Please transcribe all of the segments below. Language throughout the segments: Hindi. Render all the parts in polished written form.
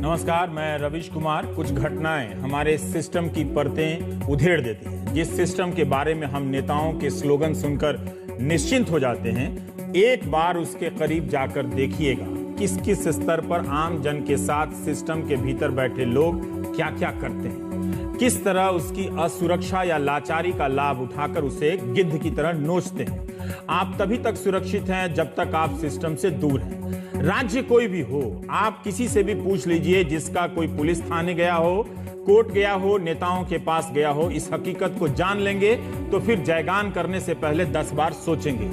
नमस्कार, मैं रविश कुमार। कुछ घटनाएं हमारे सिस्टम की परतें उधेड़ देती हैं। जिस सिस्टम के बारे में हम नेताओं के स्लोगन सुनकर निश्चिंत हो जाते हैं, एक बार उसके करीब जाकर देखिएगा किस किस स्तर पर आम जन के साथ सिस्टम के भीतर बैठे लोग क्या क्या करते हैं, किस तरह उसकी असुरक्षा या लाचारी का लाभ उठाकर उसे गिद्ध की तरह नोचते हैं। आप तभी तक सुरक्षित हैं जब तक आप सिस्टम से दूर हैं। राज्य कोई भी हो, आप किसी से भी पूछ लीजिए जिसका कोई पुलिस थाने गया हो, कोर्ट गया हो, नेताओं के पास गया हो, इस हकीकत को जान लेंगे तो फिर जयगान करने से पहले 10 बार सोचेंगे।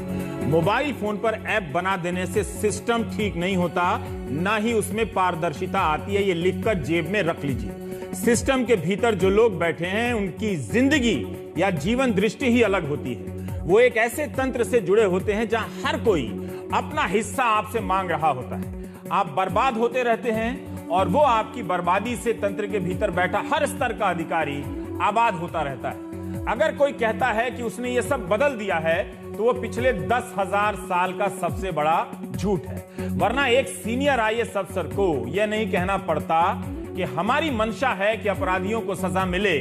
मोबाइल फोन पर ऐप बना देने से सिस्टम ठीक नहीं होता, ना ही उसमें पारदर्शिता आती है। ये लिखकर जेब में रख लीजिए। सिस्टम के भीतर जो लोग बैठे हैं उनकी जिंदगी या जीवन दृष्टि ही अलग होती है। वो एक ऐसे तंत्र से जुड़े होते हैं जहां हर कोई अपना हिस्सा आपसे मांग रहा होता है। आप बर्बाद होते रहते हैं और वो आपकी बर्बादी से तंत्र के भीतर बैठा हर स्तर का अधिकारी आबाद होता रहता है। अगर कोई कहता है कि उसने ये सब बदल दिया है तो वो पिछले 10,000 साल का सबसे बड़ा झूठ है। वरना एक सीनियर आईएएस अफसर को यह नहीं कहना पड़ता कि हमारी मंशा है कि अपराधियों को सजा मिले,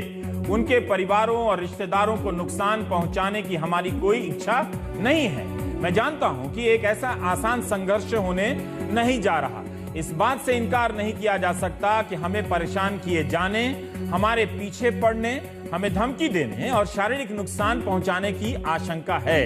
उनके परिवारों और रिश्तेदारों को नुकसान पहुंचाने की हमारी कोई इच्छा नहीं है। मैं जानता हूं कि एक ऐसा आसान संघर्ष होने नहीं जा रहा। इस बात से इनकार नहीं किया जा सकता कि हमें परेशान किए जाने, हमारे पीछे पड़ने, हमें धमकी देने और शारीरिक नुकसान पहुंचाने की आशंका है।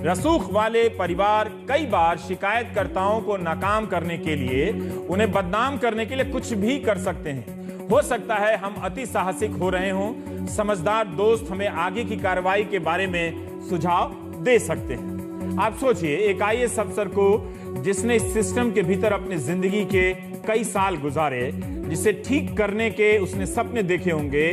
रसूख वाले परिवार कई बार शिकायतकर्ताओं को नाकाम करने के लिए, उन्हें बदनाम करने के लिए कुछ भी कर सकते हैं। हो सकता है हम अति साहसिक हो रहे हों। समझदार दोस्त हमें आगे की कार्रवाई के बारे में सुझाव दे सकते हैं। आप सोचिए, एक आईएएस अफसर को जिसने इस सिस्टम के भीतर अपनी जिंदगी के कई साल गुजारे, जिसे ठीक करने के उसने सपने देखे होंगे,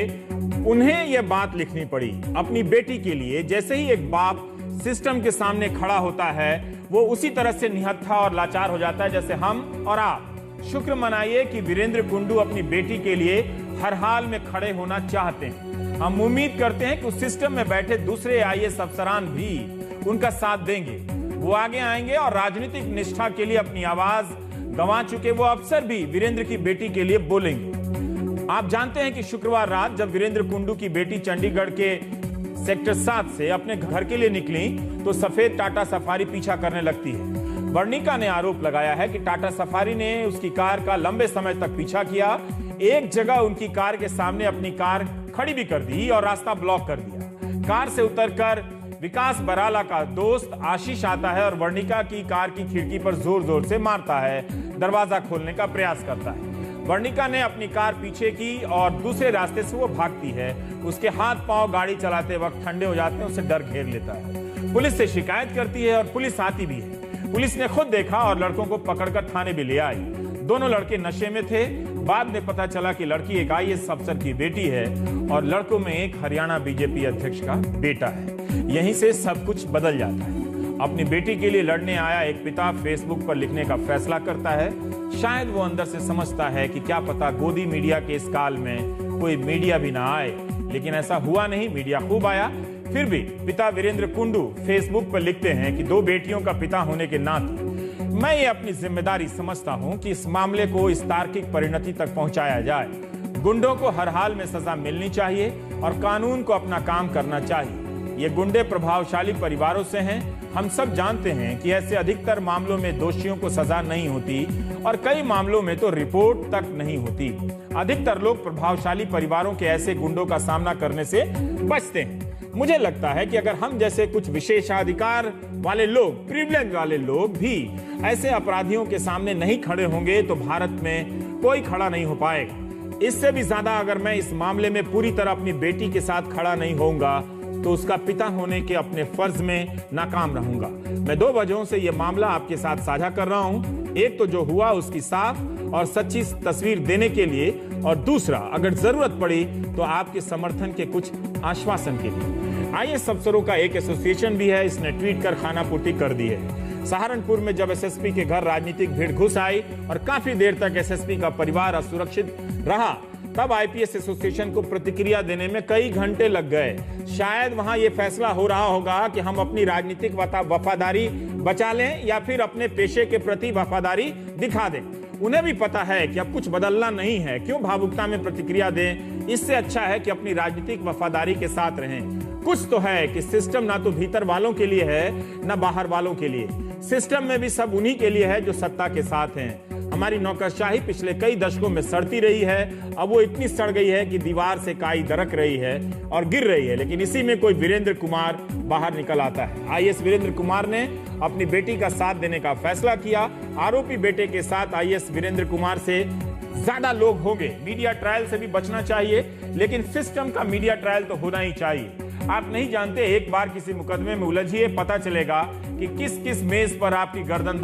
उन्हें यह बात लिखनी पड़ी अपनी बेटी के लिए। जैसे ही एक बाप सिस्टम के सामने खड़ा होता है, वो उसी तरह से निहत्था और लाचार हो जाता है जैसे हम और आप। शुक्र मनाइए कि वीरेंद्र कुंडू अपनी बेटी के लिए हर हाल में खड़े होना चाहते हैं। हम उम्मीद करते हैं कि उस सिस्टम में बैठे दूसरे आईएएस अफसरान भी उनका साथ देंगे। वो आगे आएंगे और राजनीतिक निष्ठा के लिए अपनी आवाज गंवा चुके वो अफसर भी वीरेंद्र की बेटी के लिए बोलेंगे। आप जानते हैं कि शुक्रवार रात जब वीरेंद्र कुंडू की बेटी चंडीगढ़ के सेक्टर 7 से अपने घर के लिए निकली तो सफेद टाटा सफारी पीछा करने लगती है। वर्णिका ने आरोप लगाया है कि टाटा सफारी ने उसकी कार का लंबे समय तक पीछा किया। एक जगह उनकी कार के सामने अपनी कार खड़ी भी कर दी और रास्ता ब्लॉक कर दिया। कार से उतरकर विकास बराला का दोस्त आशीष आता है और वर्णिका की कार की खिड़की पर जोर जोर से मारता है, दरवाजा खोलने का प्रयास करता है। वर्णिका ने अपनी कार पीछे की और दूसरे रास्ते से वो भागती है। उसके हाथ पांव गाड़ी चलाते वक्त ठंडे हो जाते हैं, उसे डर घेर लेता है। पुलिस से शिकायत करती है और पुलिस आती भी है। पुलिस ने खुद देखा और लड़कों को पकड़कर थाने भी ले आई। दोनों लड़के नशे में थे। बाद में पता चला कि लड़की एक आईएएस अफसर की बेटी है और लड़कों में एक हरियाणा बीजेपी अध्यक्ष का बेटा है। यहीं से सब कुछ बदल जाता है। अपनी बेटी के लिए लड़ने आया एक पिता फेसबुक पर लिखने का फैसला करता है। शायद वो अंदर से समझता है कि क्या पता गोदी मीडिया के इस काल में कोई मीडिया भी ना आए, लेकिन ऐसा हुआ नहीं। मीडिया खूब आया। फिर भी पिता वीरेंद्र कुंडू फेसबुक पर लिखते हैं कि 2 बेटियों का पिता होने के नाते मैं ये अपनी जिम्मेदारी समझता हूं कि इस मामले को इस तार्किक परिणति तक पहुंचाया जाए। गुंडों को हर हाल में सजा मिलनी चाहिए और कानून को अपना काम करना चाहिए। ये गुंडे प्रभावशाली परिवारों से हैं। हम सब जानते हैं कि ऐसे अधिकतर मामलों में दोषियों को सजा नहीं होती और कई मामलों में तो रिपोर्ट तक नहीं होती। अधिकतर लोग प्रभावशाली परिवारों के ऐसे गुंडों का सामना करने से बचते हैं। मुझे लगता है कि अगर हम जैसे कुछ विशेषाधिकार वाले लोग, प्रिविलेज वाले लोग भी ऐसे अपराधियों के सामने नहीं खड़े होंगे तो भारत में कोई खड़ा नहीं हो पाएगा। इससे भी ज्यादा अगर मैं इस मामले में पूरी तरह अपनी बेटी के साथ खड़ा नहीं होऊंगा तो उसका पिता होने के अपने फर्ज में नाकाम रहूंगा। मैं 2 वजहों से यह मामला आपके साथ साझा कर रहा हूं। एक तो जो हुआ उसकी साफ और सच्ची तस्वीर देने के लिए, और दूसरा अगर जरूरत पड़ी तो आपके समर्थन के कुछ आश्वासन के लिए। आईएएस अफसरों का एक एसोसिएशन भी है, इसने ट्वीट कर खानापूर्ति कर दी है। सहारनपुर में जब एसएसपी के घर राजनीतिक भीड़ घुस आई और काफी देर तक एसएसपी का परिवार असुरक्षित रहा तब आईपीएस एसोसिएशन को प्रतिक्रिया देने में कई घंटे लग गए। शायद वहां यह फैसला हो रहा होगा कि हम अपनी राजनीतिक वफादारी बचा लें या फिर अपने पेशे के प्रति वफादारी दिखा दें। उन्हें भी पता है कि अब कुछ बदलना नहीं है, क्यों भावुकता में प्रतिक्रिया दें। इससे अच्छा है कि अपनी राजनीतिक वफादारी के साथ रहें। कुछ तो है कि सिस्टम ना तो भीतर वालों के लिए है ना बाहर वालों के लिए। सिस्टम में भी सब उन्हीं के लिए है जो सत्ता के साथ हैं। हमारी नौकरशाही पिछले कई दशकों में सड़ती रही है, अब वो इतनी सड़ गई है कि दीवार से काई दरक रही है और गिर रही है। लेकिन इसी में कोई वीरेंद्र कुमार बाहर निकल आता है। आईएएस वीरेंद्र कुमार ने अपनी बेटी का साथ देने का फैसला किया। आरोपी बेटे के साथ आईएएस वीरेंद्र कुमार से ज्यादा लोग होंगे। मीडिया ट्रायल से भी बचना चाहिए, लेकिन सिस्टम का मीडिया ट्रायल तो होना ही चाहिए। आप नहीं जानते, एक बार किसी मुकदमे में उलझिए, पता चलेगा कि किस किस मेज पर आपकी गर्दन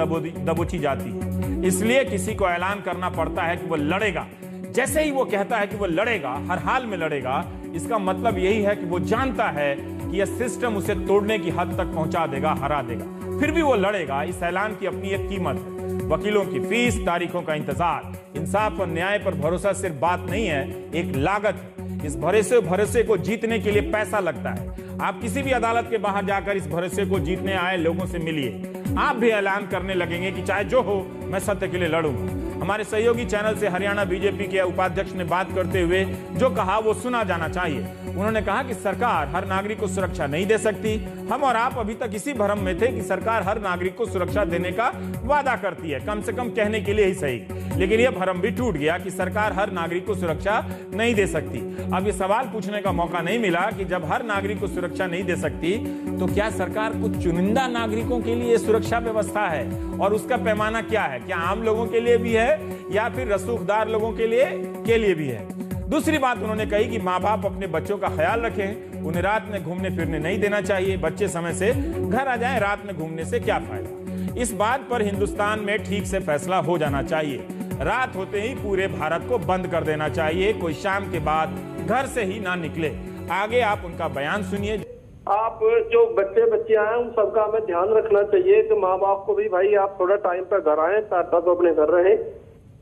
दबोची जाती है। इसलिए किसी को ऐलान करना पड़ता है कि वो लड़ेगा। जैसे ही वो कहता है कि वो लड़ेगा, हर हाल में लड़ेगा, इसका मतलब यही है कि वो जानता है कि यह सिस्टम उसे तोड़ने की हद तक पहुंचा देगा, हरा देगा। फिर भी वो लड़ेगा। इस ऐलान की अपनी एक कीमत है। वकीलों की फीस, तारीखों का इंतजार। इंसाफ और न्याय पर भरोसा सिर्फ बात नहीं है, एक लागत है। इस भरोसे को जीतने के लिए पैसा लगता है। आप किसी भी अदालत के बाहर जाकर इस भरोसे को जीतने आए लोगों से मिलिए। आप भी ऐलान करने लगेंगे कि चाहे जो हो, मैं सत्य के लिए लड़ूंगा। हमारे सहयोगी चैनल से हरियाणा बीजेपी के उपाध्यक्ष ने बात करते हुए जो कहा वो सुना जाना चाहिए। उन्होंने कहा कि सरकार हर नागरिक को सुरक्षा नहीं दे सकती। हम और आप अभी तक इसी भ्रम में थे कि सरकार हर नागरिक को सुरक्षा देने का वादा करती है, कम से कम कहने के लिए ही सही। लेकिन यह भ्रम भी टूट गया कि सरकार हर नागरिक को सुरक्षा नहीं दे सकती। अब ये सवाल पूछने का मौका नहीं मिला कि जब हर नागरिक को सुरक्षा नहीं दे सकती, तो क्या सरकार कुछ चुनिंदा नागरिकों के लिए सुरक्षा व्यवस्था है? और उसका पैमाना क्या है? क्या आम लोगों के लिए भी है या फिर रसूखदार लोगों के लिए भी है? दूसरी बात उन्होंने कही कि माँ बाप अपने बच्चों का ख्याल रखें। उन्हें रात में घूमने फिरने नहीं देना चाहिए। बच्चे समय से घर आ जाएं, रात में घूमने से क्या फायदा। इस बात पर हिंदुस्तान में ठीक से फैसला हो जाना चाहिए। रात होते ही पूरे भारत को बंद कर देना चाहिए। कोई शाम के बाद घर से ही ना निकले। आगे आप उनका बयान सुनिए। आप जो बच्चे बच्चियां हैं उन सबका हमें ध्यान रखना चाहिए कि माँ बाप को भी भाई आप थोड़ा टाइम पर घर आए, तो अपने घर रहे।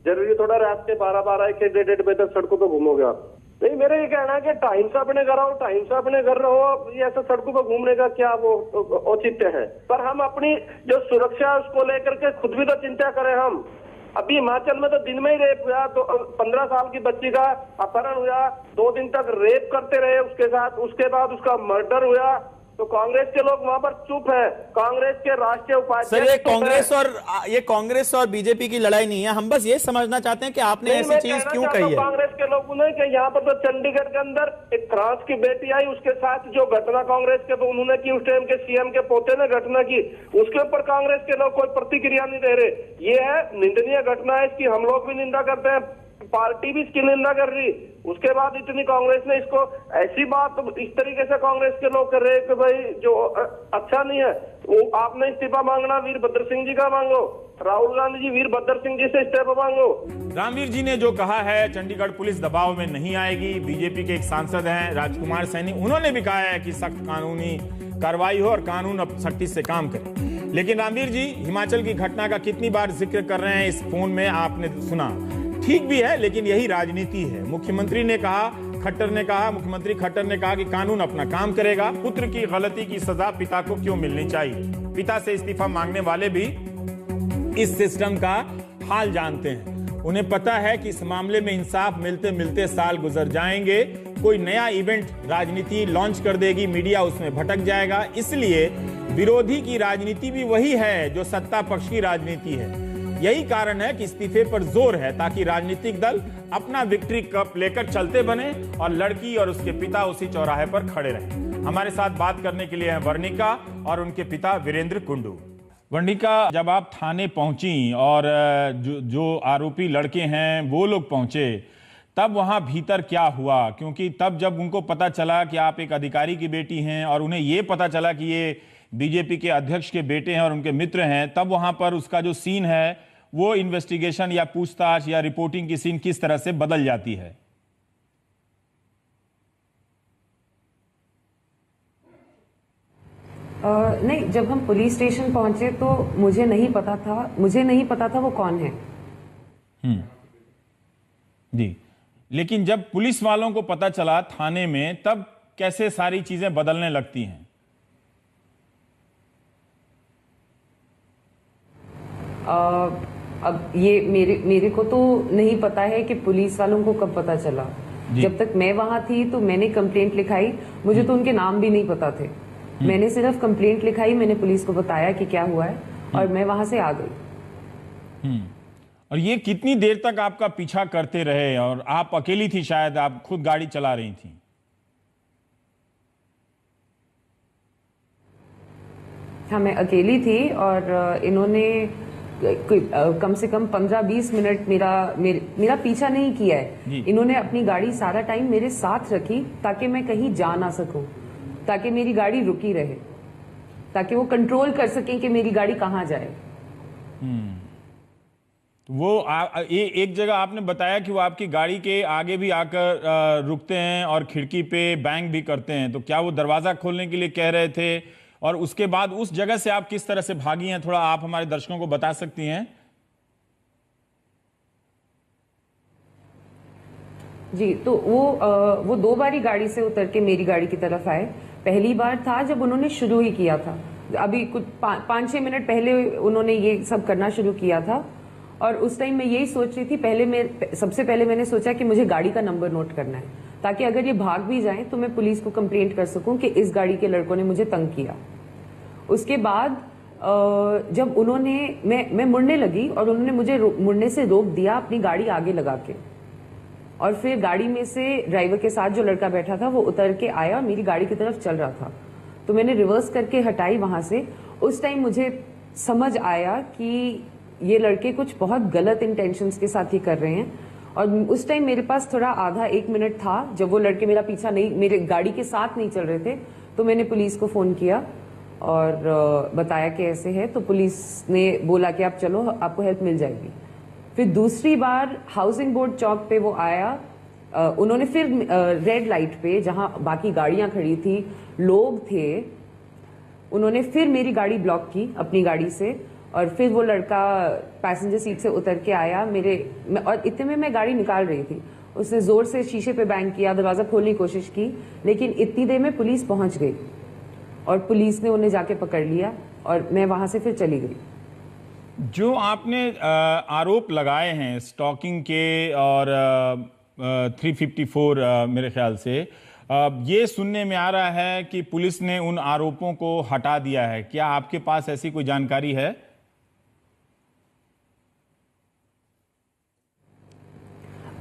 जरूरी थोड़ा रात के 12-12 1 1:30 बजे तक सड़कों पर घूमोगे आप? नहीं, मेरा ये कहना है कि टाइम से अपने घर आओ, टाइम से अपने घर रहो। ये ऐसा सड़कों पर घूमने का क्या वो औचित्य है? पर हम अपनी जो सुरक्षा है उसको लेकर के खुद भी तो चिंता करें। हम अभी हिमाचल में तो दिन में ही रेप हुआ, तो 15 साल की बच्ची का अपहरण हुआ, 2 दिन तक रेप करते रहे उसके साथ, उसके बाद उसका मर्डर हुआ। तो कांग्रेस के लोग वहां पर चुप है। कांग्रेस के राष्ट्रीय उपाध्यक्ष सर, ये कांग्रेस और बीजेपी की लड़ाई नहीं है। हम बस ये समझना चाहते हैं कि आपने ऐसी चीज क्यों कही है। कांग्रेस के लोगों ने कि यहाँ पर तो चंडीगढ़ के अंदर एक फ्रांस की बेटी आई, उसके साथ जो घटना कांग्रेस के तो उन्होंने की, उस टाइम के सीएम के पोते ने घटना की, उसके ऊपर कांग्रेस के लोग कोई प्रतिक्रिया नहीं दे रहे। ये है निंदनीय घटना है, इसकी हम लोग भी निंदा करते हैं, पार्टी भी इसकी निंदा कर रही। उसके बाद इतनी कांग्रेस ने इसको ऐसी बात इस तरीके से कांग्रेस के लोग कर रहे हैं कि भाई जो अच्छा नहीं है। वो आपने इस्तीफा मांगना वीरभद्र सिंह जी का मांगो, राहुल गांधी जी वीरभद्र सिंह जी से इस्तीफा मांगो। रामवीर जी ने जो कहा है, चंडीगढ़ पुलिस दबाव में नहीं आएगी। बीजेपी के एक सांसद हैं राजकुमार सैनी, उन्होंने भी कहा है कि सख्त कानूनी कार्रवाई हो और कानून अब सख्ती से काम करे। लेकिन रामवीर जी हिमाचल की घटना का कितनी बार जिक्र कर रहे हैं इस फोन में, आपने सुना। ठीक भी है, लेकिन यही राजनीति है। मुख्यमंत्री खट्टर ने कहा कि कानून अपना काम करेगा। पुत्र की गलती की सजा पिता को क्यों मिलनी चाहिए? पिता से इस्तीफा मांगने वाले भी इस सिस्टम का हाल जानते हैं। उन्हें पता है कि इस मामले में इंसाफ मिलते मिलते साल गुजर जाएंगे। कोई नया इवेंट राजनीति लॉन्च कर देगी, मीडिया उसमें भटक जाएगा। इसलिए विरोधी की राजनीति भी वही है जो सत्ता पक्ष की राजनीति है। यही कारण है कि इस्तीफे पर जोर है, ताकि राजनीतिक दल अपना विक्ट्री कप लेकर चलते बने और लड़की और उसके पिता उसी चौराहे पर खड़े रहें। हमारे साथ बात करने के लिए हैं वर्णिका और उनके पिता वीरेंद्र कुंडू। वर्णिका, जब आप थाने पहुंची और जो आरोपी लड़के हैं वो लोग पहुंचे, तब वहां भीतर क्या हुआ? क्योंकि तब जब उनको पता चला कि आप एक अधिकारी की बेटी हैं और उन्हें ये पता चला कि ये बीजेपी के अध्यक्ष के बेटे हैं और उनके मित्र हैं, तब वहां पर उसका जो सीन है वो इन्वेस्टिगेशन या पूछताछ या रिपोर्टिंग की सीन किस तरह से बदल जाती है? नहीं, जब हम पुलिस स्टेशन पहुंचे तो मुझे नहीं पता था वो कौन है। जी, लेकिन जब पुलिस वालों को पता चला थाने में, तब कैसे सारी चीजें बदलने लगती हैं? अब ये मेरे को तो नहीं पता है कि पुलिस वालों को कब पता चला। जब तक मैं वहां थी तो मैंने कंप्लेंट लिखाई, मुझे तो उनके नाम भी नहीं पता थे। मैंने सिर्फ कंप्लेंट लिखाई, मैंने पुलिस को बताया कि क्या हुआ है और मैं वहां से आ गई। और ये कितनी देर तक आपका पीछा करते रहे? और आप अकेली थी, शायद आप खुद गाड़ी चला रही थी? हाँ, मैं अकेली थी और इन्होंने कम से कम 15-20 मिनट मेरा पीछा नहीं किया है। इन्होंने अपनी गाड़ी सारा टाइम मेरे साथ रखी ताकि मैं कहीं जा ना सकूं, ताकि मेरी गाड़ी रुकी रहे, ताकि वो कंट्रोल कर सकें कि मेरी गाड़ी कहाँ जाए। तो वो एक जगह आपने बताया कि वो आपकी गाड़ी के आगे भी आकर रुकते हैं और खिड़की पे बैंग भी करते हैं, तो क्या वो दरवाजा खोलने के लिए कह रहे थे? और उसके बाद उस जगह से आप किस तरह से भागी हैं, थोड़ा आप हमारे दर्शकों को बता सकती हैं? जी, तो वो 2 बारी गाड़ी से उतर के मेरी गाड़ी की तरफ आए। पहली बार था जब उन्होंने शुरू ही किया था, अभी कुछ 5-6 मिनट पहले उन्होंने ये सब करना शुरू किया था। और उस टाइम मैं यही सोच रही थी, सबसे पहले मैंने सोचा कि मुझे गाड़ी का नंबर नोट करना है, ताकि अगर ये भाग भी जाएं तो मैं पुलिस को कंप्लेंट कर सकूं कि इस गाड़ी के लड़कों ने मुझे तंग किया। उसके बाद जब मैं मुड़ने लगी और उन्होंने मुझे मुड़ने से रोक दिया अपनी गाड़ी आगे लगा के, और फिर गाड़ी में से ड्राइवर के साथ जो लड़का बैठा था वो उतर के आया और मेरी गाड़ी की तरफ चल रहा था, तो मैंने रिवर्स करके हटाई वहां से। उस टाइम मुझे समझ आया कि ये लड़के कुछ बहुत गलत इंटेंशंस के साथ ही कर रहे हैं। और उस टाइम मेरे पास थोड़ा आधा 1 मिनट था, जब वो लड़के मेरा पीछा नहीं, मेरे गाड़ी के साथ नहीं चल रहे थे, तो मैंने पुलिस को फोन किया और बताया कि ऐसे है। तो पुलिस ने बोला कि आप चलो, आपको हेल्प मिल जाएगी। फिर दूसरी बार हाउसिंग बोर्ड चौक पे वो आया, उन्होंने फिर रेड लाइट पे जहां बाकी गाड़ियां खड़ी थी, लोग थे, उन्होंने फिर मेरी गाड़ी ब्लॉक की अपनी गाड़ी से। और फिर वो लड़का पैसेंजर सीट से उतर के आया और इतने में मैं गाड़ी निकाल रही थी, उसने जोर से शीशे पे बैंग किया, दरवाजा खोलने की कोशिश की, लेकिन इतनी देर में पुलिस पहुंच गई और पुलिस ने उन्हें जाके पकड़ लिया और मैं वहां से फिर चली गई। जो आपने आरोप लगाए हैं स्टॉकिंग के और 354 मेरे ख्याल से, ये सुनने में आ रहा है कि पुलिस ने उन आरोपों को हटा दिया है। क्या आपके पास ऐसी कोई जानकारी है?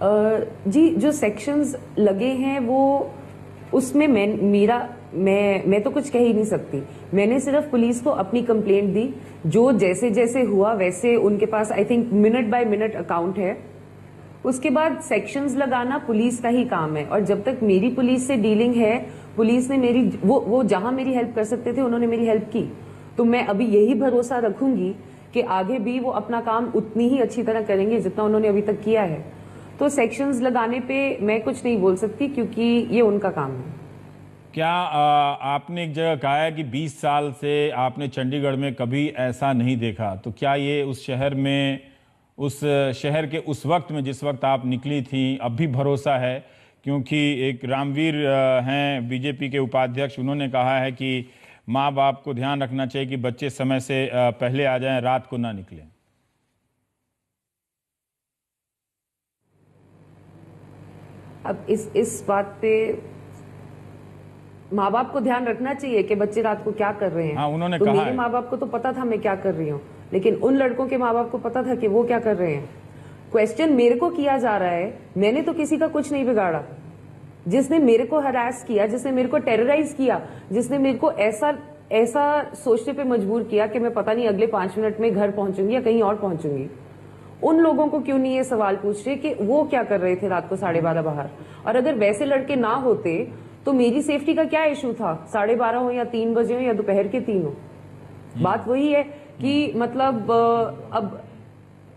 जी, जो सेक्शंस लगे हैं वो उसमें मैं तो कुछ कह ही नहीं सकती। मैंने सिर्फ पुलिस को अपनी कंप्लेंट दी, जो जैसे जैसे हुआ वैसे उनके पास I think minute by minute account है। उसके बाद सेक्शंस लगाना पुलिस का ही काम है, और जब तक मेरी पुलिस से डीलिंग है, पुलिस ने मेरी वो जहां मेरी हेल्प कर सकते थे उन्होंने मेरी हेल्प की, तो मैं अभी यही भरोसा रखूंगी कि आगे भी वो अपना काम उतनी ही अच्छी तरह करेंगे जितना उन्होंने अभी तक किया है। तो सेक्शंस लगाने पे मैं कुछ नहीं बोल सकती क्योंकि ये उनका काम है। क्या आपने एक जगह कहा है कि 20 साल से आपने चंडीगढ़ में कभी ऐसा नहीं देखा, तो क्या ये उस शहर के उस वक्त में जिस वक्त आप निकली थी अब भी भरोसा है? क्योंकि एक रामवीर हैं बीजेपी के उपाध्यक्ष, उन्होंने कहा है कि माँ बाप को ध्यान रखना चाहिए कि बच्चे समय से पहले आ जाएं, रात को ना निकलें। अब इस बात पे माँ बाप को ध्यान रखना चाहिए कि बच्चे रात को क्या कर रहे हैं। हाँ, उन्होंने तो कहा मेरे माँ बाप को तो पता था मैं क्या कर रही हूँ, लेकिन उन लड़कों के माँ बाप को पता था कि वो क्या कर रहे हैं। क्वेश्चन मेरे को किया जा रहा है, मैंने तो किसी का कुछ नहीं बिगाड़ा। जिसने मेरे को हरास किया, जिसने मेरे को टेरराइज किया, जिसने मेरे को ऐसा सोचने पे मजबूर किया कि मैं पता नहीं अगले 5 मिनट में घर पहुंचूंगी या कहीं और पहुंचूंगी, उन लोगों को क्यों नहीं ये सवाल पूछ रहे कि वो क्या कर रहे थे रात को 12:30 बाहर। और अगर वैसे लड़के ना होते तो मेरी सेफ्टी का क्या इशू था, 12:30 हो या 3 बजे हो या दोपहर के 3 हो। बात वही है कि मतलब अब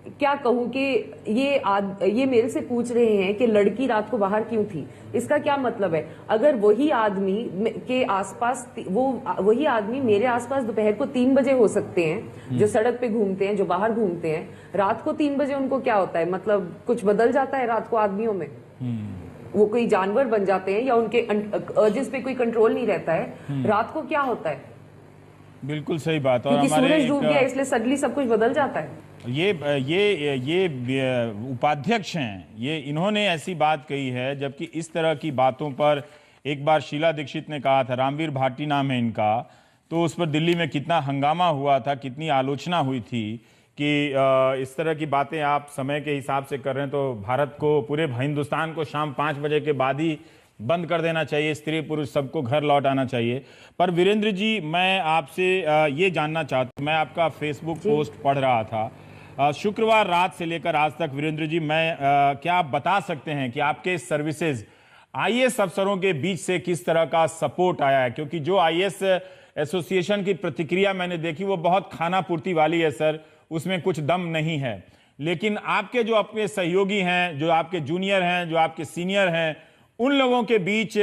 क्या कहूं कि ये मेरे से पूछ रहे हैं कि लड़की रात को बाहर क्यों थी। इसका क्या मतलब है? अगर वही आदमी के आसपास वही आदमी मेरे आसपास दोपहर को 3 बजे हो सकते हैं, जो सड़क पे घूमते हैं, जो बाहर घूमते हैं, रात को 3 बजे उनको क्या होता है? मतलब कुछ बदल जाता है रात को आदमियों में? वो कोई जानवर बन जाते हैं या उनके अर्जेस पे कोई कंट्रोल नहीं रहता है? रात को क्या होता है? बिल्कुल सही बात। और क्योंकि हमारे सूरज डूब गया इसलिए सडनली सब कुछ बदल जाता है। ये उपाध्यक्ष हैं, ये इन्होंने ऐसी बात कही है, जबकि इस तरह की बातों पर एक बार शीला दीक्षित ने कहा था, रामवीर भाटी नाम है इनका, तो उस पर दिल्ली में कितना हंगामा हुआ था, कितनी आलोचना हुई थी कि इस तरह की बातें आप समय के हिसाब से कर रहे हैं तो भारत को, पूरे हिंदुस्तान को शाम 5 बजे के बाद ही बंद कर देना चाहिए, स्त्री पुरुष सबको घर लौट आना चाहिए। पर वीरेंद्र जी, मैं आपसे ये जानना चाहता हूँ, मैं आपका फेसबुक पोस्ट पढ़ रहा था शुक्रवार रात से लेकर आज तक। वीरेंद्र जी, क्या आप बता सकते हैं कि आपके सर्विसेज आईएएस अफसरों के बीच से किस तरह का सपोर्ट आया है? क्योंकि जो आईएएस एसोसिएशन की प्रतिक्रिया मैंने देखी वो बहुत खाना पूर्ति वाली है सर, उसमें कुछ दम नहीं है। लेकिन आपके जो अपने सहयोगी हैं, जो आपके जूनियर हैं, जो आपके सीनियर हैं, उन लोगों के बीच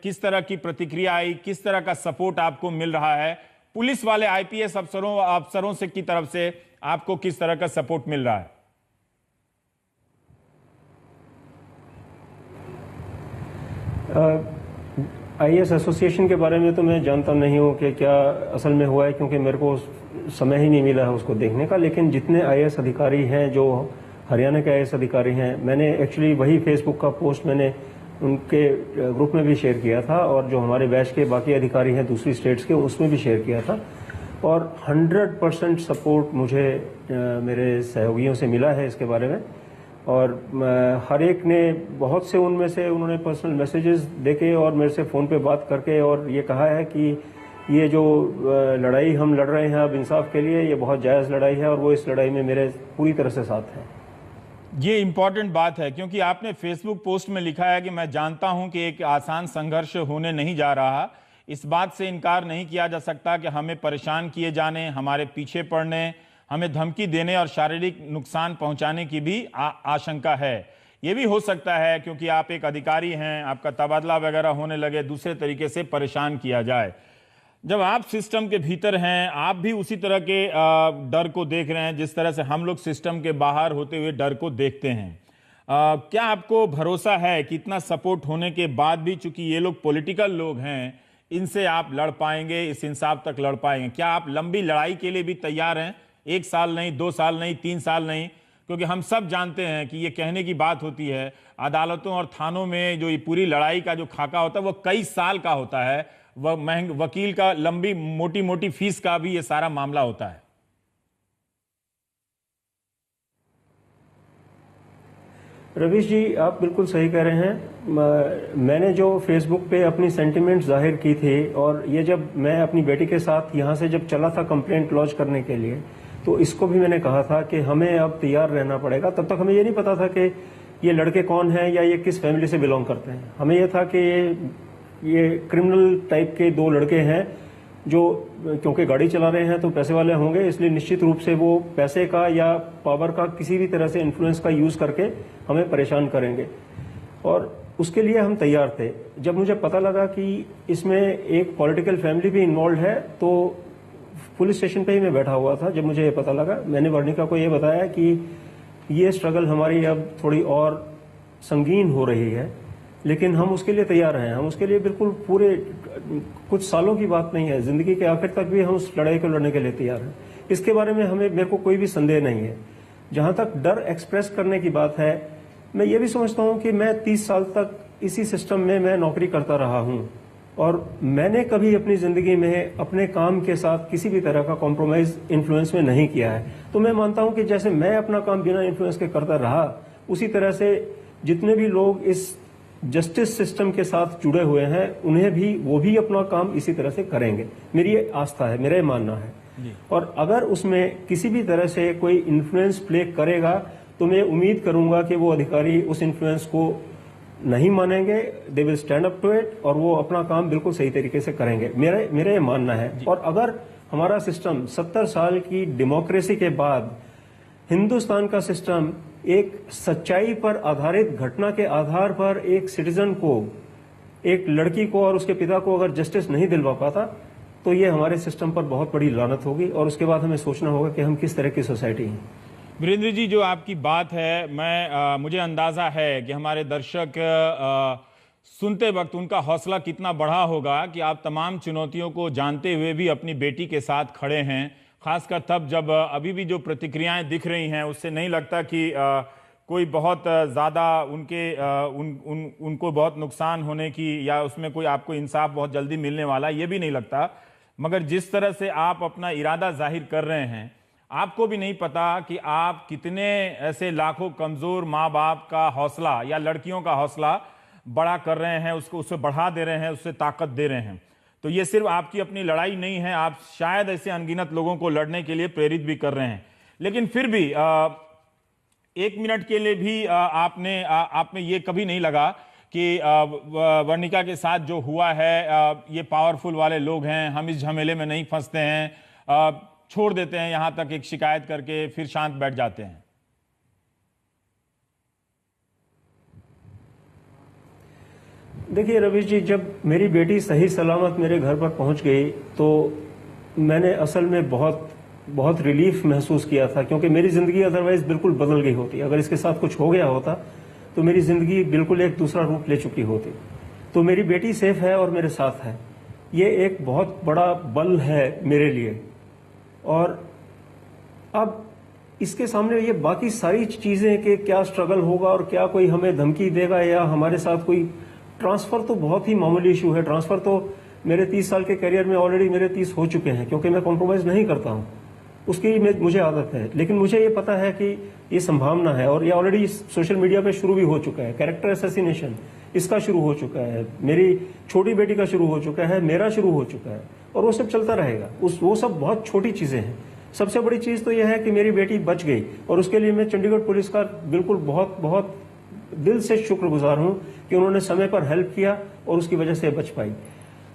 किस तरह की प्रतिक्रिया आई, किस तरह का सपोर्ट आपको मिल रहा है? पुलिस वाले आईपीएस अफसरों से की तरफ से आपको किस तरह का सपोर्ट मिल रहा है? आईएएस एसोसिएशन के बारे में तो मैं जानता नहीं हूं कि क्या असल में हुआ है, क्योंकि मेरे को समय ही नहीं मिला है उसको देखने का। लेकिन जितने आईएएस अधिकारी हैं, जो हरियाणा के आईएएस अधिकारी हैं, मैंने एक्चुअली वही फेसबुक का पोस्ट मैंने उनके ग्रुप में भी शेयर किया था, और जो हमारे बैच के बाकी अधिकारी हैं दूसरी स्टेट्स के, उसमें भी शेयर किया था। और 100% सपोर्ट मुझे मेरे सहयोगियों से मिला है इसके बारे में। और हर एक ने, बहुत से उनमें से उन्होंने पर्सनल मैसेजेस देके और मेरे से फ़ोन पे बात करके और ये कहा है कि ये जो लड़ाई हम लड़ रहे हैं अब इंसाफ के लिए, ये बहुत जायज़ लड़ाई है और वो इस लड़ाई में मेरे पूरी तरह से साथ हैं। ये इंपॉर्टेंट बात है, क्योंकि आपने फेसबुक पोस्ट में लिखा है कि मैं जानता हूं कि एक आसान संघर्ष होने नहीं जा रहा। इस बात से इनकार नहीं किया जा सकता कि हमें परेशान किए जाने, हमारे पीछे पड़ने, हमें धमकी देने और शारीरिक नुकसान पहुंचाने की भी आशंका है। ये भी हो सकता है क्योंकि आप एक अधिकारी हैं, आपका तबादला वगैरह होने लगे, दूसरे तरीके से परेशान किया जाए। जब आप सिस्टम के भीतर हैं, आप भी उसी तरह के डर को देख रहे हैं जिस तरह से हम लोग सिस्टम के बाहर होते हुए डर को देखते हैं। क्या आपको भरोसा है कि इतना सपोर्ट होने के बाद भी, चूंकि ये लोग पॉलिटिकल लोग हैं, इनसे आप लड़ पाएंगे, इस इंसाफ तक लड़ पाएंगे? क्या आप लंबी लड़ाई के लिए भी तैयार हैं? 1 साल नहीं, 2 साल नहीं, 3 साल नहीं? क्योंकि हम सब जानते हैं कि ये कहने की बात होती है, अदालतों और थानों में जो ये पूरी लड़ाई का जो खाका होता है वो कई साल का होता है। वह वकील का लंबी मोटी मोटी फीस का भी ये सारा मामला होता है। रवीश जी, आप बिल्कुल सही कह रहे हैं। मैंने जो फेसबुक पे अपनी सेंटिमेंट जाहिर की थी, और ये जब मैं अपनी बेटी के साथ यहाँ से जब चला था कंप्लेंट लॉन्च करने के लिए, तो इसको भी मैंने कहा था कि हमें अब तैयार रहना पड़ेगा। तब तक हमें ये नहीं पता था कि ये लड़के कौन हैं या ये किस फैमिली से बिलोंग करते हैं। हमें ये था कि ये क्रिमिनल टाइप के 2 लड़के हैं जो, क्योंकि गाड़ी चला रहे हैं तो पैसे वाले होंगे, इसलिए निश्चित रूप से वो पैसे का या पावर का किसी भी तरह से इन्फ्लुएंस का यूज करके हमें परेशान करेंगे, और उसके लिए हम तैयार थे। जब मुझे पता लगा कि इसमें एक पॉलिटिकल फैमिली भी इन्वॉल्व है, तो पुलिस स्टेशन पे ही मैं बैठा हुआ था। जब मुझे ये पता लगा, मैंने वर्णिका को ये बताया कि ये स्ट्रगल हमारी अब थोड़ी और संगीन हो रही है, लेकिन हम उसके लिए तैयार हैं। हम उसके लिए बिल्कुल पूरे, कुछ सालों की बात नहीं है, जिंदगी के आखिर तक भी हम उस लड़ाई को लड़ने के लिए तैयार हैं। इसके बारे में मेरे को कोई भी संदेह नहीं है। जहां तक डर एक्सप्रेस करने की बात है, मैं ये भी समझता हूं कि मैं 30 साल तक इसी सिस्टम में मैं नौकरी करता रहा हूं, और मैंने कभी अपनी जिंदगी में अपने काम के साथ किसी भी तरह का कॉम्प्रोमाइज इन्फ्लुएंस में नहीं किया है। तो मैं मानता हूं कि जैसे मैं अपना काम बिना इन्फ्लुएंस के करता रहा, उसी तरह से जितने भी लोग इस जस्टिस सिस्टम के साथ जुड़े हुए हैं, उन्हें भी, वो भी अपना काम इसी तरह से करेंगे। मेरी ये आस्था है, मेरा ये मानना है। और अगर उसमें किसी भी तरह से कोई इन्फ्लुएंस प्ले करेगा, तो मैं उम्मीद करूंगा कि वो अधिकारी उस इन्फ्लुएंस को नहीं मानेंगे, they will stand up to it, और वो अपना काम बिल्कुल सही तरीके से करेंगे। मेरा ये मानना है। और अगर हमारा सिस्टम 70 साल की डेमोक्रेसी के बाद हिंदुस्तान का सिस्टम एक सच्चाई पर आधारित घटना के आधार पर एक सिटीजन को, एक लड़की को और उसके पिता को अगर जस्टिस नहीं दिलवा पाता तो ये हमारे सिस्टम पर बहुत बड़ी लानत होगी और उसके बाद हमें सोचना होगा कि हम किस तरह की सोसाइटी हैं। वीरेंद्र जी, जो आपकी बात है, मुझे अंदाजा है कि हमारे दर्शक सुनते वक्त उनका हौसला कितना बढ़ा होगा कि आप तमाम चुनौतियों को जानते हुए भी अपनी बेटी के साथ खड़े हैं, खासकर तब जब अभी भी जो प्रतिक्रियाएं दिख रही हैं उससे नहीं लगता कि कोई बहुत ज़्यादा उनको बहुत नुकसान होने की या उसमें कोई आपको इंसाफ बहुत जल्दी मिलने वाला, ये भी नहीं लगता। मगर जिस तरह से आप अपना इरादा जाहिर कर रहे हैं, आपको भी नहीं पता कि आप कितने ऐसे लाखों कमज़ोर माँ बाप का हौसला या लड़कियों का हौसला बड़ा कर रहे हैं, उससे बढ़ा दे रहे हैं, उससे ताकत दे रहे हैं। तो ये सिर्फ आपकी अपनी लड़ाई नहीं है, आप शायद ऐसे अनगिनत लोगों को लड़ने के लिए प्रेरित भी कर रहे हैं। लेकिन फिर भी एक मिनट के लिए भी आप में ये कभी नहीं लगा कि वर्णिका के साथ जो हुआ है, ये पावरफुल वाले लोग हैं, हम इस झमेले में नहीं फंसते हैं, छोड़ देते हैं यहां तक एक शिकायत करके फिर शांत बैठ जाते हैं? देखिए रवीश जी, जब मेरी बेटी सही सलामत मेरे घर पर पहुंच गई तो मैंने असल में बहुत रिलीफ महसूस किया था, क्योंकि मेरी जिंदगी अदरवाइज बिल्कुल बदल गई होती। अगर इसके साथ कुछ हो गया होता तो मेरी जिंदगी बिल्कुल एक दूसरा रूप ले चुकी होती। तो मेरी बेटी सेफ है और मेरे साथ है, ये एक बहुत बड़ा बल है मेरे लिए। और अब इसके सामने ये बाकी सारी चीजें कि क्या स्ट्रगल होगा और क्या कोई हमें धमकी देगा या हमारे साथ कोई ट्रांसफर, तो बहुत ही मामूली इशू है। ट्रांसफर तो मेरे 30 साल के करियर में ऑलरेडी मेरे 30 हो चुके हैं, क्योंकि मैं कॉम्प्रोमाइज नहीं करता हूं, उसकी मुझे आदत है। लेकिन मुझे ये पता है कि ये संभावना है और ये ऑलरेडी सोशल मीडिया पे शुरू भी हो चुका है। कैरेक्टर असैसिनेशन इसका शुरू हो चुका है, मेरी छोटी बेटी का शुरू हो चुका है, मेरा शुरू हो चुका है और वो सब चलता रहेगा। वो सब बहुत छोटी चीजें हैं। सबसे बड़ी चीज तो यह है कि मेरी बेटी बच गई और उसके लिए मैं चंडीगढ़ पुलिस का बिल्कुल बहुत दिल से शुक्रगुजार हूं कि उन्होंने समय पर हेल्प किया और उसकी वजह से बच पाई।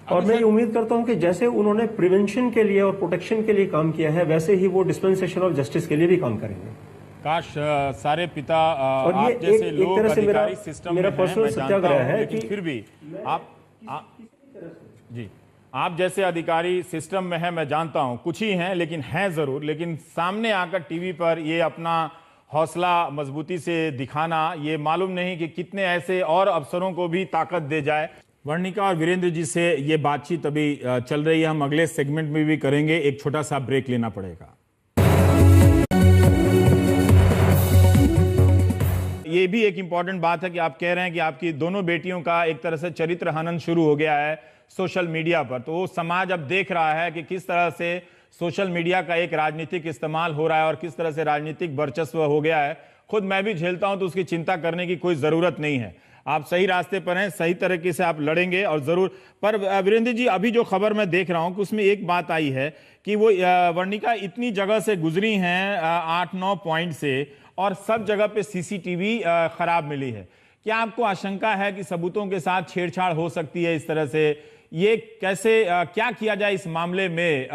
और मैं ये उम्मीद करता हूं कि जैसे उन्होंने प्रिवेंशन के लिए और प्रोटेक्शन के लिए काम किया है, वैसे ही वो डिस्पेंसेशन ऑफ जस्टिस के लिए भी काम करेंगे। काश सारे पिता और ये आप जैसे एक लोग तरह से अधिकारी सिस्टम मेरा में पर्सनल सत्याग्रह है लेकिन कि फिर भी आप जैसे अधिकारी सिस्टम में है, मैं जानता हूं कुछ ही हैं लेकिन हैं जरूर। लेकिन सामने आकर टीवी पर ये अपना हौसला मजबूती से दिखाना, ये मालूम नहीं कि कितने ऐसे और अफसरों को भी ताकत दे जाए। वर्णिका और वीरेंद्र जी से ये बातचीत अभी चल रही है, हम अगले सेगमेंट में भी करेंगे। एक छोटा सा ब्रेक लेना पड़ेगा। ये भी एक इंपॉर्टेंट बात है कि आप कह रहे हैं कि आपकी दोनों बेटियों का एक तरह से चरित्र हनन शुरू हो गया है सोशल मीडिया पर। तो वो समाज अब देख रहा है कि किस तरह से सोशल मीडिया का एक राजनीतिक इस्तेमाल हो रहा है और किस तरह से राजनीतिक वर्चस्व हो गया है। खुद मैं भी झेलता हूं तो उसकी चिंता करने की कोई जरूरत नहीं है। आप सही रास्ते पर हैं, सही तरीके से आप लड़ेंगे और जरूर। पर वीरेंद्र जी, अभी जो खबर मैं देख रहा हूं कि उसमें एक बात आई है कि वो वर्णिका इतनी जगह से गुजरी हैं 8-9 पॉइंट से और सब जगह पे सीसीटीवी खराब मिली है। क्या आपको आशंका है कि सबूतों के साथ छेड़छाड़ हो सकती है इस तरह से? ये कैसे क्या किया जाए इस मामले में?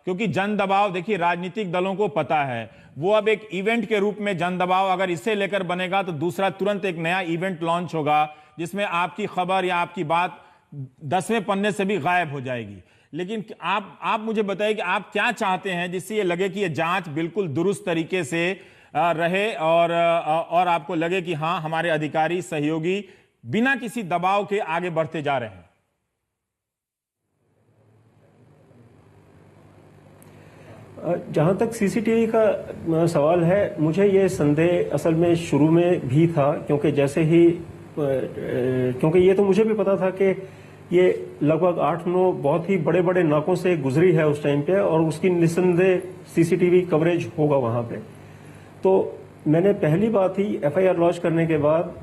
क्योंकि जन दबाव, देखिए राजनीतिक दलों को पता है, वो अब एक इवेंट के रूप में जन दबाव अगर इसे लेकर बनेगा तो दूसरा तुरंत एक नया इवेंट लॉन्च होगा जिसमें आपकी खबर या आपकी बात 10वें पन्ने से भी गायब हो जाएगी। लेकिन आप मुझे बताइए कि आप क्या चाहते हैं जिससे ये लगे कि ये जांच बिल्कुल दुरुस्त तरीके से रहे और आपको लगे कि हाँ, हमारे अधिकारी सहयोगी बिना किसी दबाव के आगे बढ़ते जा रहे हैं? जहां तक सीसीटीवी का सवाल है, मुझे ये संदेह असल में शुरू में भी था, क्योंकि क्योंकि ये तो मुझे भी पता था कि ये लगभग 8-9 बहुत ही बड़े बड़े नाकों से गुजरी है उस टाइम पे और उसकी निस्संदेह सीसीटीवी कवरेज होगा वहां पे। तो मैंने पहली बात ही एफआईआर लॉन्च करने के बाद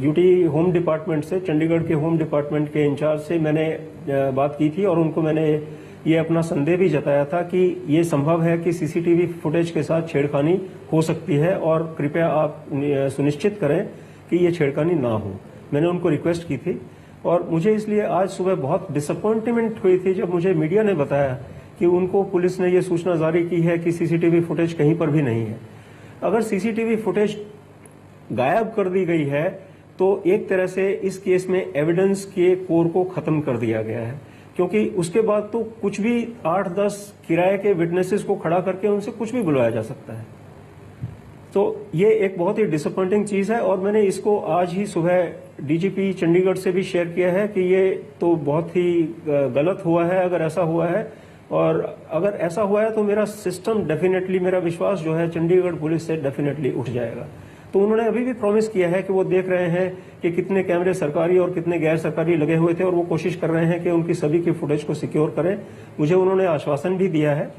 यूटी होम डिपार्टमेंट से, चंडीगढ़ के होम डिपार्टमेंट के इंचार्ज से मैंने बात की थी और उनको मैंने ये अपना संदेह भी जताया था कि ये संभव है कि सीसीटीवी फुटेज के साथ छेड़खानी हो सकती है और कृपया आप सुनिश्चित करें कि ये छेड़खानी ना हो। मैंने उनको रिक्वेस्ट की थी और मुझे इसलिए आज सुबह बहुत डिसअपॉइंटमेंट हुई थी जब मुझे मीडिया ने बताया कि उनको पुलिस ने ये सूचना जारी की है कि सीसीटीवी फुटेज कहीं पर भी नहीं है। अगर सीसीटीवी फुटेज गायब कर दी गई है तो एक तरह से इस केस में एविडेंस के कोर को खत्म कर दिया गया है, क्योंकि उसके बाद तो कुछ भी 8-10 किराए के विटनेसेस को खड़ा करके उनसे कुछ भी बुलवाया जा सकता है। तो ये एक बहुत ही डिसअपॉइंटिंग चीज है और मैंने इसको आज ही सुबह डीजीपी चंडीगढ़ से भी शेयर किया है कि ये तो बहुत ही गलत हुआ है अगर ऐसा हुआ है, और अगर ऐसा हुआ है तो मेरा सिस्टम डेफिनेटली, मेरा विश्वास जो है चंडीगढ़ पुलिस से डेफिनेटली उठ जाएगा। तो उन्होंने अभी भी प्रॉमिस किया है कि वो देख रहे हैं कि कितने कैमरे सरकारी और कितने गैर सरकारी लगे हुए थे और वो कोशिश कर रहे हैं कि उनकी सभी की फुटेज को सिक्योर करें। मुझे उन्होंने आश्वासन भी दिया है,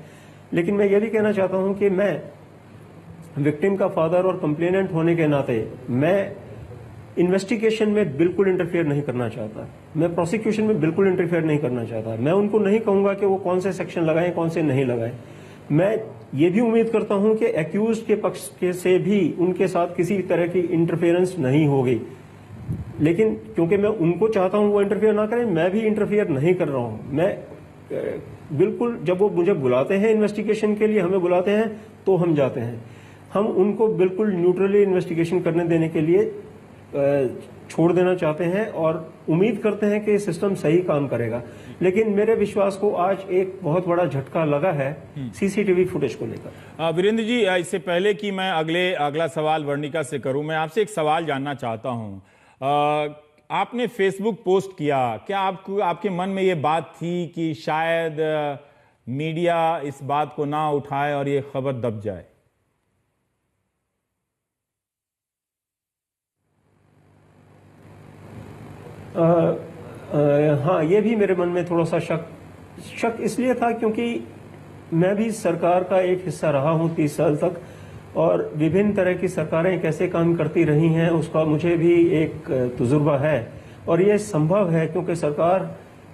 लेकिन मैं ये भी कहना चाहता हूं कि मैं विक्टिम का फादर और कंप्लेनेंट होने के नाते मैं इन्वेस्टिगेशन में बिल्कुल इंटरफेयर नहीं करना चाहता, मैं प्रोसिक्यूशन में बिल्कुल इंटरफेयर नहीं करना चाहता। मैं उनको नहीं कहूंगा कि वो कौन से सेक्शन लगाएं कौन से नहीं लगाएं। मैं ये भी उम्मीद करता हूं कि एक्यूज्ड के पक्ष के से भी उनके साथ किसी तरह की इंटरफेरेंस नहीं होगी, लेकिन क्योंकि मैं उनको चाहता हूं वो इंटरफेयर ना करें, मैं भी इंटरफेयर नहीं कर रहा हूं। मैं बिल्कुल, जब वो मुझे बुलाते हैं इन्वेस्टिगेशन के लिए, हमें बुलाते हैं तो हम जाते हैं। हम उनको बिल्कुल न्यूट्रली इन्वेस्टिगेशन करने देने के लिए छोड़ देना चाहते हैं और उम्मीद करते हैं कि सिस्टम सही काम करेगा। लेकिन मेरे विश्वास को आज एक बहुत बड़ा झटका लगा है सीसीटीवी फुटेज को लेकर। वीरेंद्र जी, इससे पहले कि मैं अगला सवाल वर्णिका से करूं, मैं आपसे एक सवाल जानना चाहता हूं। आपने फेसबुक पोस्ट किया, क्या आपके मन में ये बात थी कि शायद मीडिया इस बात को ना उठाए और ये खबर दब जाए? हाँ, ये भी मेरे मन में थोड़ा सा शक इसलिए था क्योंकि मैं भी सरकार का एक हिस्सा रहा हूँ 30 साल तक, और विभिन्न तरह की सरकारें कैसे काम करती रही हैं उसका मुझे भी एक तजुर्बा है। और ये संभव है क्योंकि सरकार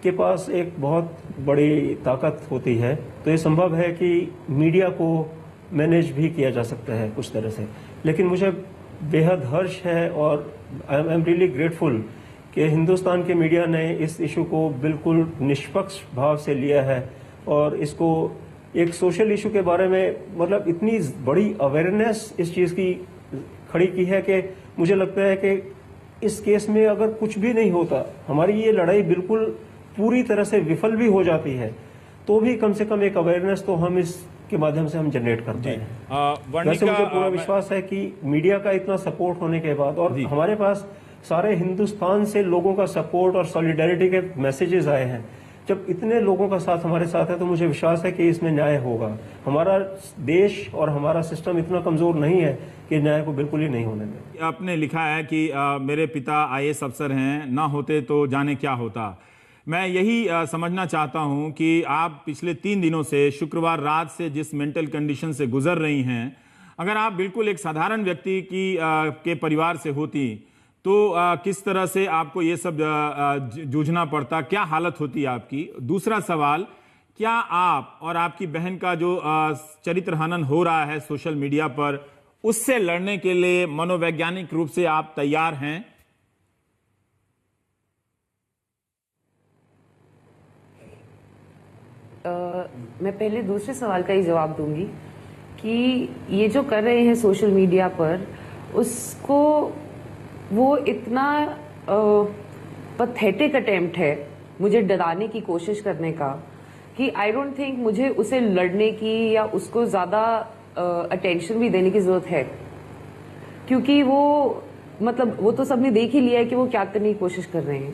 के पास एक बहुत बड़ी ताकत होती है, तो ये संभव है कि मीडिया को मैनेज भी किया जा सकता है कुछ तरह से। लेकिन मुझे बेहद हर्ष है और आई एम रियली ग्रेटफुल कि हिंदुस्तान के मीडिया ने इस इशू को बिल्कुल निष्पक्ष भाव से लिया है और इसको एक सोशल इशू के बारे में, मतलब इतनी बड़ी अवेयरनेस इस चीज़ की खड़ी की है कि मुझे लगता है कि इस केस में अगर कुछ भी नहीं होता, हमारी ये लड़ाई बिल्कुल पूरी तरह से विफल भी हो जाती है, तो भी कम से कम एक अवेयरनेस तो हम इसके माध्यम से हम जनरेट करते हैं। वैसे मुझे पूरा विश्वास है कि मीडिया का इतना सपोर्ट होने के बाद और हमारे पास सारे हिंदुस्तान से लोगों का सपोर्ट और सॉलिडेरिटी के मैसेजेस आए हैं, जब इतने लोगों का साथ हमारे साथ है तो मुझे विश्वास है कि इसमें न्याय होगा। हमारा देश और हमारा सिस्टम इतना कमजोर नहीं है कि न्याय को बिल्कुल ही नहीं होने दें। आपने लिखा है कि मेरे पिता IAS अफसर हैं, ना होते तो जाने क्या होता। मैं यही समझना चाहता हूं कि आप पिछले 3 दिनों से शुक्रवार रात से जिस मेंटल कंडीशन से गुजर रही हैं, अगर आप बिल्कुल एक साधारण व्यक्ति के परिवार से होती तो किस तरह से आपको ये सब जूझना पड़ता, क्या हालत होती आपकी? दूसरा सवाल, क्या आप और आपकी बहन का जो चरित्र हनन हो रहा है सोशल मीडिया पर, उससे लड़ने के लिए मनोवैज्ञानिक रूप से आप तैयार हैं? मैं पहले दूसरे सवाल का ही जवाब दूंगी कि ये जो कर रहे हैं सोशल मीडिया पर, उसको वो इतना पथेटिक अटेम्प्ट है मुझे डराने की कोशिश करने का कि आई डोंट थिंक मुझे उसे लड़ने की या उसको ज़्यादा अटेंशन भी देने की ज़रूरत है, क्योंकि वो मतलब वो तो सबने देख ही लिया है कि वो क्या करने की कोशिश कर रहे हैं,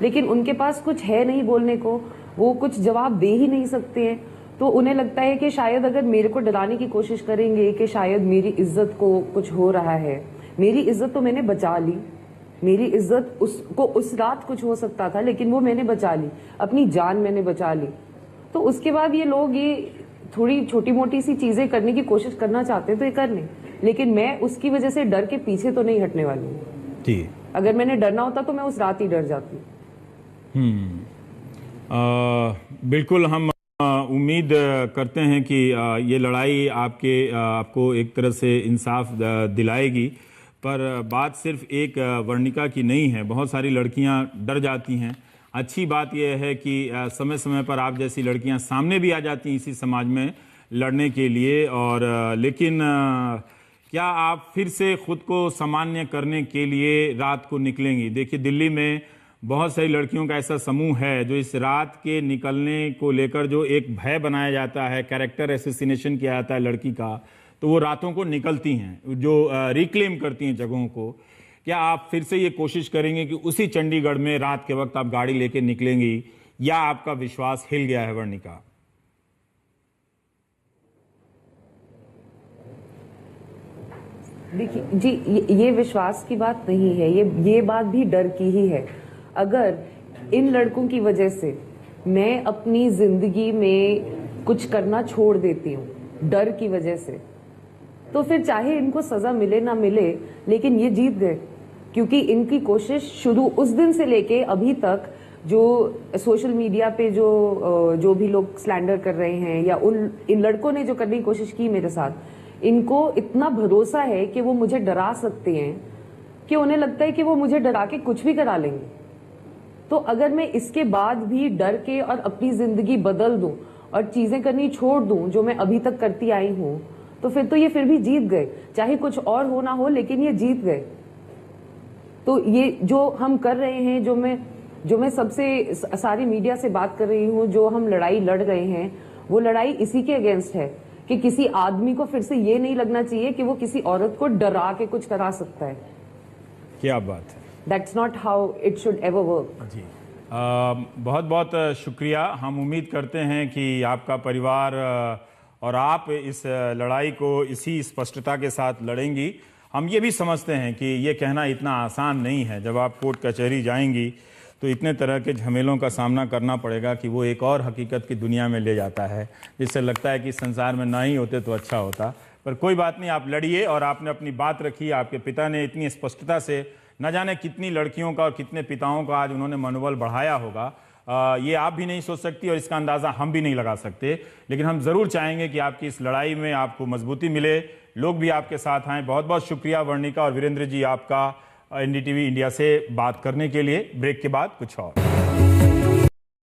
लेकिन उनके पास कुछ है नहीं बोलने को, वो कुछ जवाब दे ही नहीं सकते हैं। तो उन्हें लगता है कि शायद अगर मेरे को डराने की कोशिश करेंगे कि शायद मेरी इज्जत को कुछ हो रहा है। मेरी इज्जत तो मैंने बचा ली, मेरी इज्जत उसको उस रात कुछ हो सकता था, लेकिन वो मैंने बचा ली, अपनी जान मैंने बचा ली। तो उसके बाद ये लोग ये थोड़ी छोटी मोटी सी चीजें करने की कोशिश करना चाहते हैं तो ये कर लें, लेकिन मैं उसकी वजह से डर के पीछे तो नहीं हटने वाली हूँ। ठीक, अगर मैंने डरना होता तो मैं उस रात ही डर जाती। बिल्कुल, हम उम्मीद करते हैं कि ये लड़ाई आपको एक तरह से इंसाफ दिलाएगी, पर बात सिर्फ एक वर्णिका की नहीं है, बहुत सारी लड़कियां डर जाती हैं। अच्छी बात यह है कि समय समय पर आप जैसी लड़कियां सामने भी आ जाती हैं इसी समाज में लड़ने के लिए, और लेकिन क्या आप फिर से खुद को सामान्य करने के लिए रात को निकलेंगी? देखिए, दिल्ली में बहुत सारी लड़कियों का ऐसा समूह है जो इस रात के निकलने को लेकर जो एक भय बनाया जाता है, कैरेक्टर एसेसिनेशन किया जाता है लड़की का, तो वो रातों को निकलती हैं, जो रिक्लेम करती हैं जगहों को। क्या आप फिर से ये कोशिश करेंगे कि उसी चंडीगढ़ में रात के वक्त आप गाड़ी लेके निकलेंगी, या आपका विश्वास हिल गया है वर्णिका? देखिए जी, ये विश्वास की बात नहीं है, ये बात भी डर की ही है। अगर इन लड़कों की वजह से मैं अपनी जिंदगी में कुछ करना छोड़ देती हूँ डर की वजह से, तो फिर चाहे इनको सजा मिले ना मिले, लेकिन ये जीत गए। क्योंकि इनकी कोशिश शुरू उस दिन से लेके अभी तक, जो सोशल मीडिया पे जो भी लोग स्लैंडर कर रहे हैं, या इन लड़कों ने जो करने की कोशिश की मेरे साथ, इनको इतना भरोसा है कि वो मुझे डरा सकते हैं कि उन्हें लगता है कि वो मुझे डरा के कुछ भी करा लेंगे। तो अगर मैं इसके बाद भी डर के और अपनी जिंदगी बदल दूं और चीजें करनी छोड़ दूं जो मैं अभी तक करती आई हूं, तो ये फिर भी जीत गए। चाहे कुछ और हो ना हो, लेकिन ये जीत गए। तो ये जो हम कर रहे हैं, जो मैं सबसे सारी मीडिया से बात कर रही हूँ, जो हम लड़ाई लड़ रहे हैं, वो लड़ाई इसी के अगेंस्ट है कि किसी आदमी को फिर से ये नहीं लगना चाहिए कि वो किसी औरत को डरा के कुछ करा सकता है। क्या बात है। That's not how it should ever work. जी, बहुत बहुत शुक्रिया। हम उम्मीद करते हैं कि आपका परिवार और आप इस लड़ाई को इसी स्पष्टता के साथ लड़ेंगी। हम ये भी समझते हैं कि ये कहना इतना आसान नहीं है। जब आप कोर्ट कचहरी जाएंगी तो इतने तरह के झमेलों का सामना करना पड़ेगा कि वो एक और हकीकत की दुनिया में ले जाता है, जिससे लगता है कि संसार में ना ही होते तो अच्छा होता। पर कोई बात नहीं, आप लड़िए, और आपने अपनी बात रखी। आपके पिता ने इतनी स्पष्टता से, न जाने कितनी लड़कियों का और कितने पिताओं का आज उन्होंने मनोबल बढ़ाया होगा, ये आप भी नहीं सोच सकती और इसका अंदाज़ा हम भी नहीं लगा सकते। लेकिन हम ज़रूर चाहेंगे कि आपकी इस लड़ाई में आपको मजबूती मिले, लोग भी आपके साथ आएँ। बहुत बहुत शुक्रिया वर्णिका और वीरेंद्र जी आपका एनडीटीवी इंडिया से बात करने के लिए। ब्रेक के बाद कुछ और।